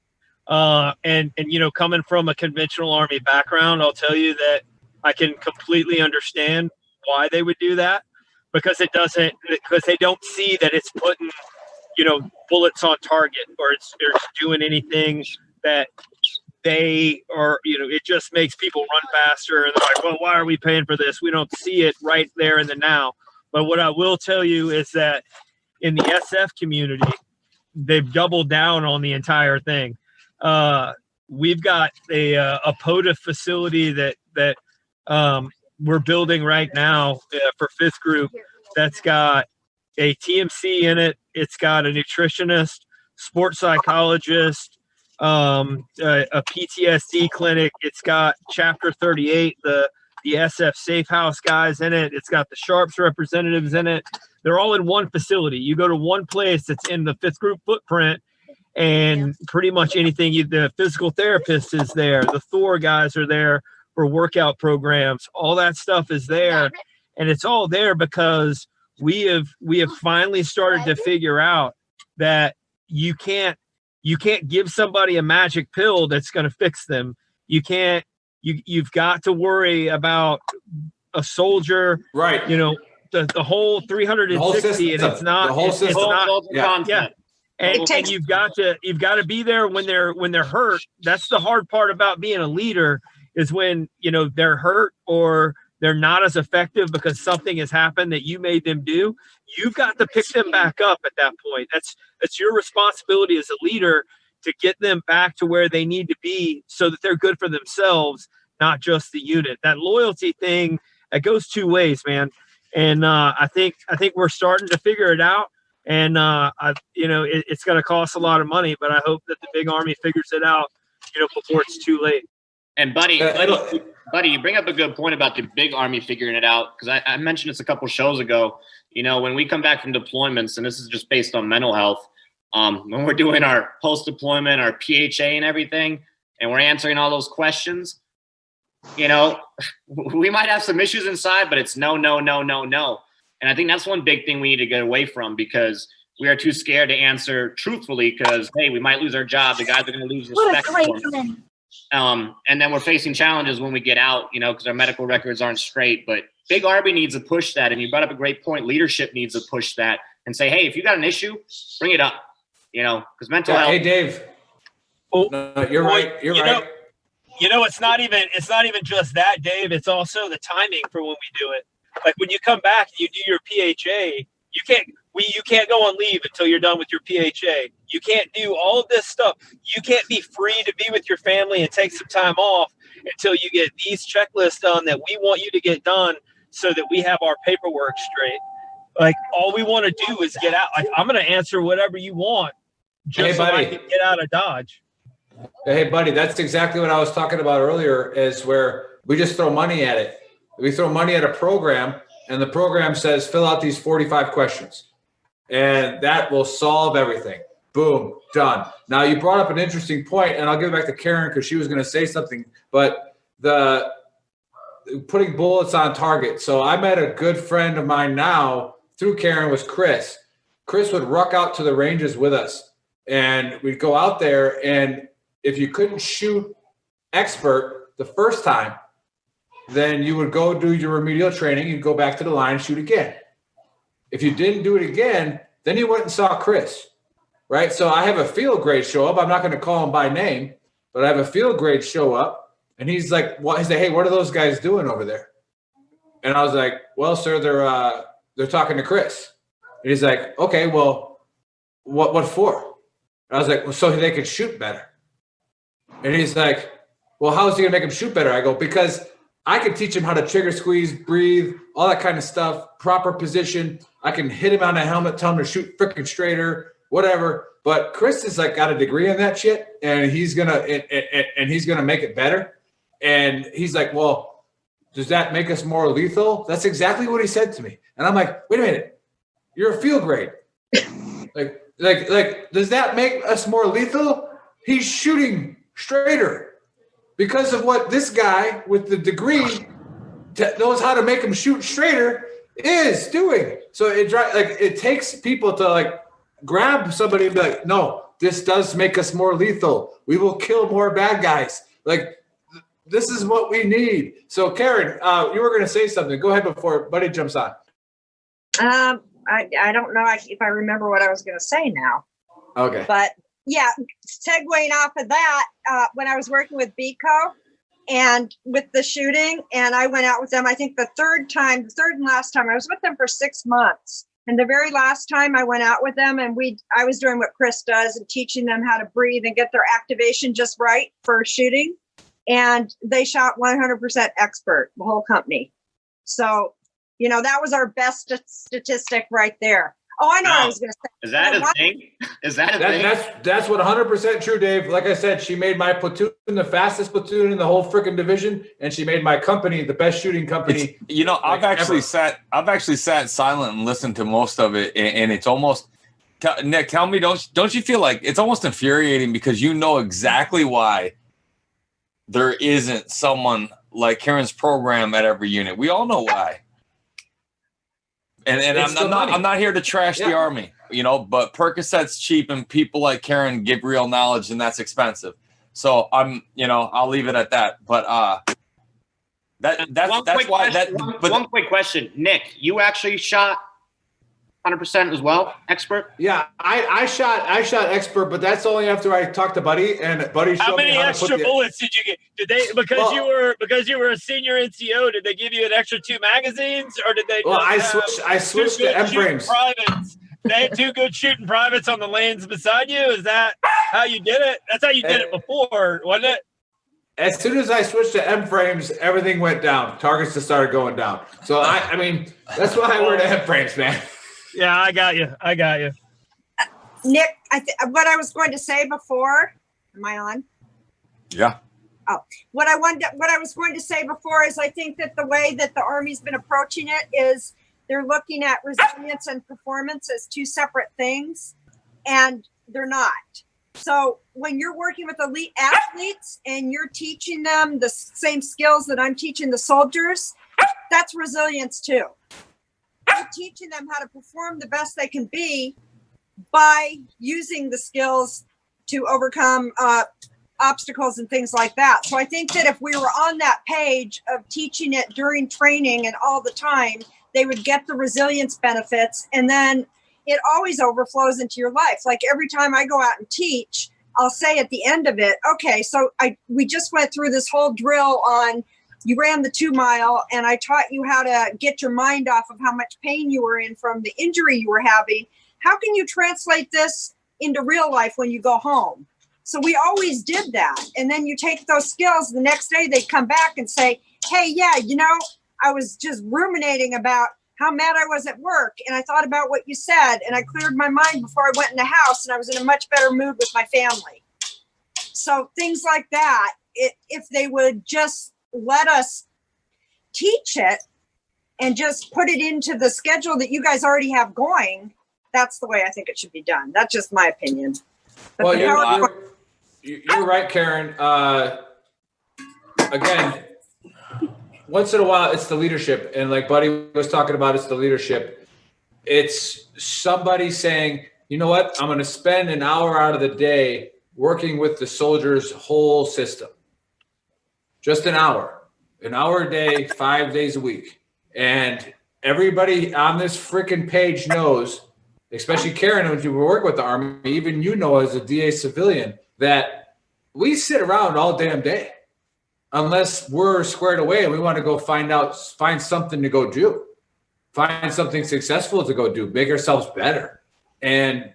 And coming from a conventional Army background, I'll tell you that I can completely understand why they would do that, because they don't see that it's putting, bullets on target, or it's doing anything that they are, it just makes people run faster. And they're like, well, why are we paying for this? We don't see it right there in the now. But what I will tell you is that in the SF community, they've doubled down on the entire thing. We've got a POTA facility that we're building right now for 5th Group that's got a TMC in it. It's got a nutritionist, sports psychologist, a PTSD clinic. It's got Chapter 38, the SF Safe House guys in it. It's got the Sharps representatives in it. They're all in one facility. You go to one place that's in the 5th Group footprint, and pretty much anything, the physical therapist is there. The Thor guys are there for workout programs. All that stuff is there. And it's all there because we have finally started to figure out that you can't you can't give somebody a magic pill that's going to fix them. You can't. You've got to worry about a soldier, right? You know, the whole 360, and it's not the whole system. It's not, yeah. And you've got to be there when they're hurt. That's the hard part about being a leader, is when, you know, they're hurt or they're not as effective because something has happened that you made them do. You've got to pick them back up at that point. That's your responsibility as a leader, to get them back to where they need to be so that they're good for themselves, not just the unit. That loyalty thing, that goes two ways, man. And I think we're starting to figure it out. And it's going to cost a lot of money, but I hope that the big Army figures it out, you know, before it's too late. And buddy, you bring up a good point about the big Army figuring it out, because I mentioned this a couple shows ago. You know, when we come back from deployments, and this is just based on mental health, when we're doing our post-deployment, our PHA and everything, and we're answering all those questions, you know, we might have some issues inside, but it's no, no, no, no, no. And I think that's one big thing we need to get away from, because we are too scared to answer truthfully, because, hey, we might lose our job. The guys are going to lose respect for us. And then we're facing challenges when we get out, you know, because our medical records aren't straight. But Big Arby needs to push that. And you brought up a great point. Leadership needs to push that and say, hey, if you got an issue, bring it up, you know, because mental health. Hey, Dave. Oh, no, you're right. You're right. You know, it's not even just that, Dave. It's also the timing for when we do it. Like when you come back and you do your PHA, you can't go on leave until you're done with your PHA. You can't do all of this stuff. You can't be free to be with your family and take some time off until you get these checklists done that we want you to get done, so that we have our paperwork straight. Like, all we want to do is get out. Like, I'm going to answer whatever you want just so I can get out of Dodge. Hey, buddy, that's exactly what I was talking about earlier, is where we just throw money at it. We throw money at a program, and the program says, fill out these 45 questions. And that will solve everything. Boom, done. Now, you brought up an interesting point, and I'll give it back to Karen because she was going to say something. But the putting bullets on target. So I met a good friend of mine now through Karen, was Chris. Chris would ruck out to the ranges with us, and we'd go out there, and if you couldn't shoot expert the first time, then you would go do your remedial training. You'd go back to the line and shoot again. If you didn't do it again, then you went and saw Chris, right? So I have a field grade show up. I'm not going to call him by name, but I have a field grade show up, and he's like, "What?" He's like, "Hey, what are those guys doing over there?" And I was like, "Well, sir, they're talking to Chris." And he's like, "Okay, well, what for?" And I was like, "Well, so they can shoot better." And he's like, "Well, how is he gonna make him shoot better?" I go, "Because I can teach him how to trigger squeeze, breathe, all that kind of stuff, proper position. I can hit him on a helmet, tell him to shoot freaking straighter, whatever." But Chris is like got a degree in that shit, and he's gonna make it better. And he's like, "Well, does that make us more lethal?" That's exactly what he said to me. And I'm like, "Wait a minute, you're a field grade. like, does that make us more lethal?" He's shooting straighter because of what this guy with the degree knows how to make him shoot straighter is doing. So it takes people to like grab somebody and be like, "No, this does make us more lethal. We will kill more bad guys. Like, this is what we need." So Karen, you were going to say something. Go ahead before Buddy jumps on. I don't know if I remember what I was going to say now. Okay. But yeah, segueing off of that, when I was working with BCO and with the shooting, and I went out with them, I think the third and last time, I was with them for 6 months. And the very last time I went out with them, and I was doing what Chris does and teaching them how to breathe and get their activation just right for shooting. And they shot 100% expert, the whole company. So, you know, that was our best statistic right there. Oh, I know what I was going to say. Is that a thing? Is that a thing? That's 100% true, Dave. Like I said, she made my platoon the fastest platoon in the whole freaking division, and she made my company the best shooting company. I've actually sat silent and listened to most of it, and it's almost. Nick, tell me, don't you feel like it's almost infuriating because you know exactly why there isn't someone like Karen's program at every unit? We all know why. And I'm not here to trash the Army, but Percocet's cheap and people like Karen give real knowledge, and that's expensive. So I'll leave it at that. But one quick question, Nick, you actually shot 100% as well, expert? Yeah, I shot expert, but that's only after I talked to Buddy, and Buddy showed me how to put extra bullets did you get? Did they because you were a senior NCO? Did they give you an extra 2 magazines, or did they? Well, I switched to M frames. Privates. They had 2 good shooting privates on the lanes beside you. Is that how you did it? That's how you did it before, wasn't it? As soon as I switched to M frames, everything went down. Targets just started going down. So I mean, that's why I wear the M frames, man. Yeah, I got you. Nick, what I was going to say before, am I on? Yeah. Oh, what I was going to say before is I think that the way that the Army's been approaching it is they're looking at resilience and performance as 2 separate things, and they're not. So when you're working with elite athletes and you're teaching them the same skills that I'm teaching the soldiers, that's resilience too. You're teaching them how to perform the best they can be by using the skills to overcome obstacles and things like that. So I think that if we were on that page of teaching it during training and all the time, they would get the resilience benefits, and then it always overflows into your life. Like every time I go out and teach, I'll say at the end of it, okay, so we just went through this whole drill on, you ran the 2 mile, and I taught you how to get your mind off of how much pain you were in from the injury you were having. How can you translate this into real life when you go home? So we always did that. And then you take those skills, the next day they come back and say, hey, yeah, I was just ruminating about how mad I was at work, and I thought about what you said, and I cleared my mind before I went in the house, and I was in a much better mood with my family. So things like that, if they would just let us teach it and just put it into the schedule that you guys already have going, that's the way I think it should be done. That's just my opinion. But well, you're right, Karen. Again, once in a while, it's the leadership. And like Buddy was talking about, it's the leadership. It's somebody saying, you know what? I'm going to spend an hour out of the day working with the soldiers' whole system. Just an hour a day, 5 days a week. And everybody on this freaking page knows, especially Karen, when you work with the Army, even as a DA civilian, that we sit around all damn day. Unless we're squared away and we want to go find something to go do, find something successful to go do, make ourselves better. And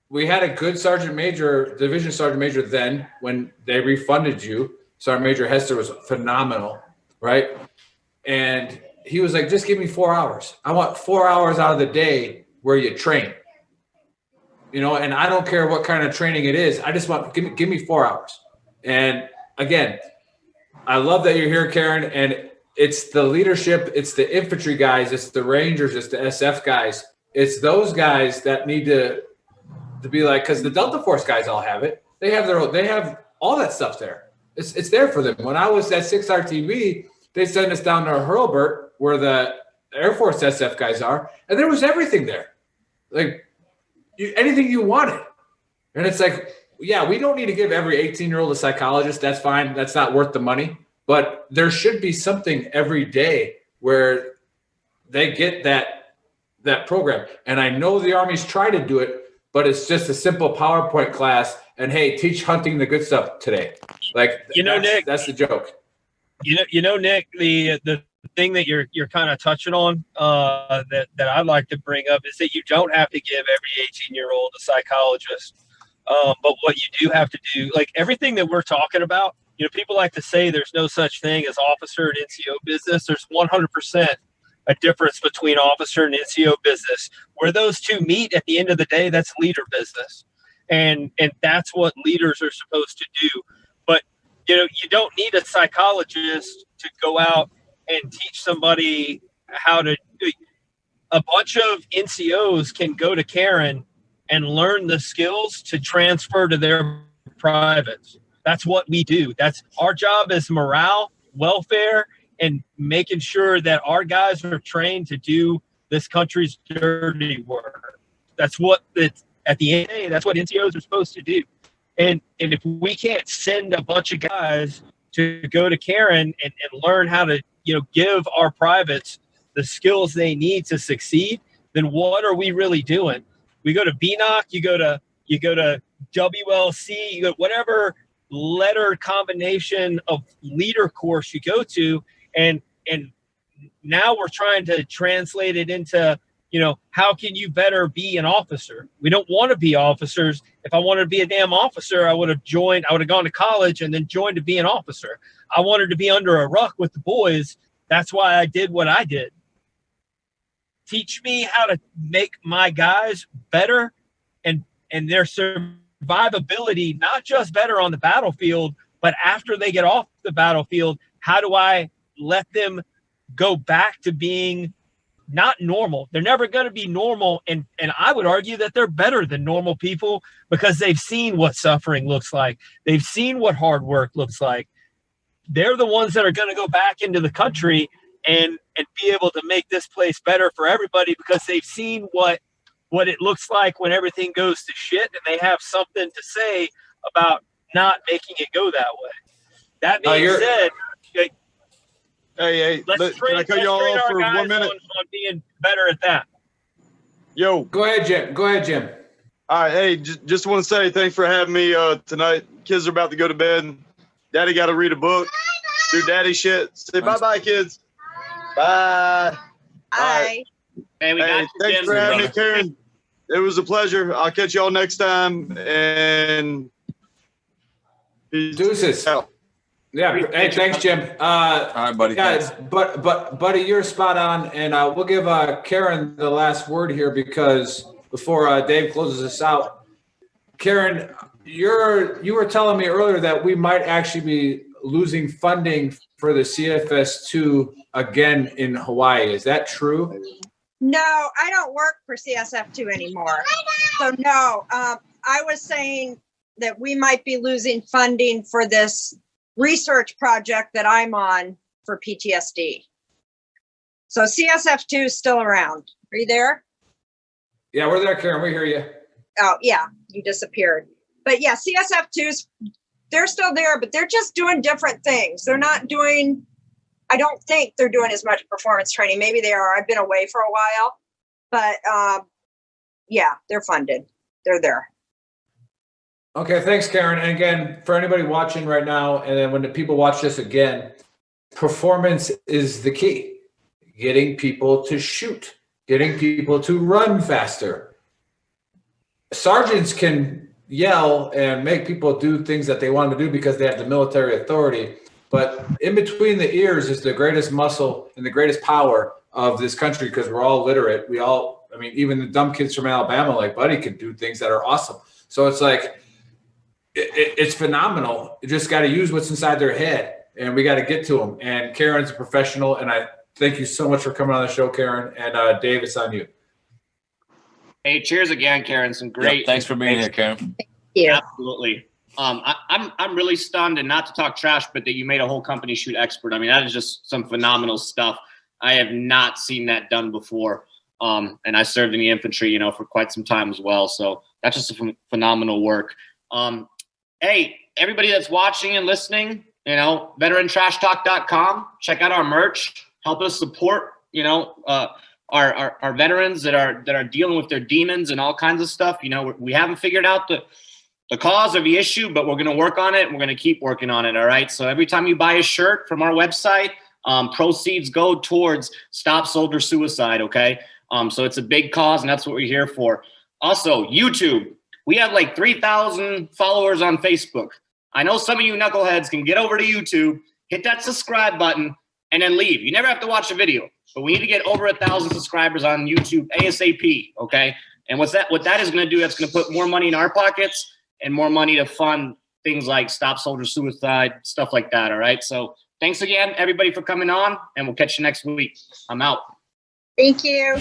we had a good division sergeant major then when they refunded you. Sergeant Major Hester was phenomenal, right? And he was like, just give me 4 hours. I want 4 hours out of the day where you train. And I don't care what kind of training it is. I just want, give me 4 hours. And again, I love that you're here, Karen, and it's the leadership, it's the infantry guys, it's the Rangers, it's the SF guys. It's those guys that need to be like, because the Delta Force guys all have it. They have all that stuff there. It's there for them. When I was at 6RTV, they sent us down to Hurlburt, where the Air Force SF guys are, and there was everything there. Like anything you wanted. And it's like, yeah, we don't need to give every 18-year-old a psychologist. That's fine. That's not worth the money. But there should be something every day where they get that program. And I know the Army's tried to do it, but it's just a simple PowerPoint class. And hey, teach hunting the good stuff today. Like, Nick, that's the joke. Nick, the thing that you're kind of touching on that I'd like to bring up is that you don't have to give every 18-year-old a psychologist. But what you do have to do, like everything that we're talking about, people like to say there's no such thing as officer and NCO business. There's 100% a difference between officer and NCO business. Where those two meet at the end of the day, that's leader business. And that's what leaders are supposed to do. But, you don't need a psychologist to go out and teach somebody how to do. A bunch of NCOs can go to Karen and learn the skills to transfer to their privates. That's what we do. That's our job is morale, welfare, and making sure that our guys are trained to do this country's dirty work. That's what it's at the end of the day, that's what NCOs are supposed to do. And if we can't send a bunch of guys to go to Karen and learn how to, give our privates the skills they need to succeed, then what are we really doing? We go to BNOC, you go to WLC, you go whatever letter combination of leader course you go to, and now we're trying to translate it into, how can you better be an officer? We don't want to be officers. If I wanted to be a damn officer, I would have gone to college and then joined to be an officer. I wanted to be under a ruck with the boys. That's why I did what I did. Teach me how to make my guys better and their survivability, not just better on the battlefield, but after they get off the battlefield, how do I let them go back to being not normal? They're never going to be normal. And I would argue that they're better than normal people because they've seen what suffering looks like. They've seen what hard work looks like. They're the ones that are going to go back into the country and be able to make this place better for everybody because they've seen what it looks like when everything goes to shit, and they have something to say about not making it go that way. That being said, hey, can I cut you all off for 1 minute? On being better at that. Yo. Go ahead, Jim. All right. Hey, just want to say thanks for having me tonight. Kids are about to go to bed. Daddy got to read a book. Do daddy shit. Say bye-bye, kids. Bye. Bye. Hey, thanks for having me, Karen. It was a pleasure. I'll catch y'all next time. And deuces. Out. Yeah. Hey, thanks, Jim. All right, buddy. Guys, but buddy, you're spot on, and we'll give Karen the last word here because before Dave closes us out, Karen, you were telling me earlier that we might actually be losing funding for the CFS2 again in Hawaii. Is that true? No, I don't work for CSF2 anymore. So no, I was saying that we might be losing funding for this research project that I'm on for PTSD. So CSF2 is still around. Are you there? Yeah, we're there, Karen. We hear you. Oh, yeah, you disappeared. But yeah, CSF2's, they're still there, but they're just doing different things. They're not doing, I don't think they're doing as much performance training. Maybe they are. I've been away for a while, but yeah, they're funded. They're there. Okay, thanks, Karen. And again, for anybody watching right now, and then when the people watch this again, performance is the key. Getting people to shoot, getting people to run faster. Sergeants can yell and make people do things that they want to do because they have the military authority. But in between the ears is the greatest muscle and the greatest power of this country because we're all literate. Even the dumb kids from Alabama, like Buddy, can do things that are awesome. So it's like, it's phenomenal. You just got to use what's inside their head, and we got to get to them. And Karen's a professional, and I thank you so much for coming on the show, Karen. And Dave, it's on you. Hey, cheers again, Karen. Some great. Yep, thanks for being here, Karen. Yeah, absolutely. I'm really stunned, and not to talk trash, but that you made a whole company shoot expert. I mean, that is just some phenomenal stuff. I have not seen that done before. And I served in the infantry, for quite some time as well. So that's just some phenomenal work. Hey, everybody that's watching and listening, veterantrashtalk.com. Check out our merch. Help us support, our veterans that are dealing with their demons and all kinds of stuff. We haven't figured out the cause of the issue, but we're going to work on it, and we're going to keep working on it. All right. So every time you buy a shirt from our website, proceeds go towards Stop Soldier Suicide. Okay. So it's a big cause, and that's what we're here for. Also, YouTube. We have like 3,000 followers on Facebook. I know some of you knuckleheads can get over to YouTube, hit that subscribe button, and then leave. You never have to watch a video, but we need to get over 1,000 subscribers on YouTube ASAP, okay? And what that is going to do, that's going to put more money in our pockets and more money to fund things like Stop Soldier Suicide, stuff like that, all right? So thanks again, everybody, for coming on, and we'll catch you next week. I'm out. Thank you.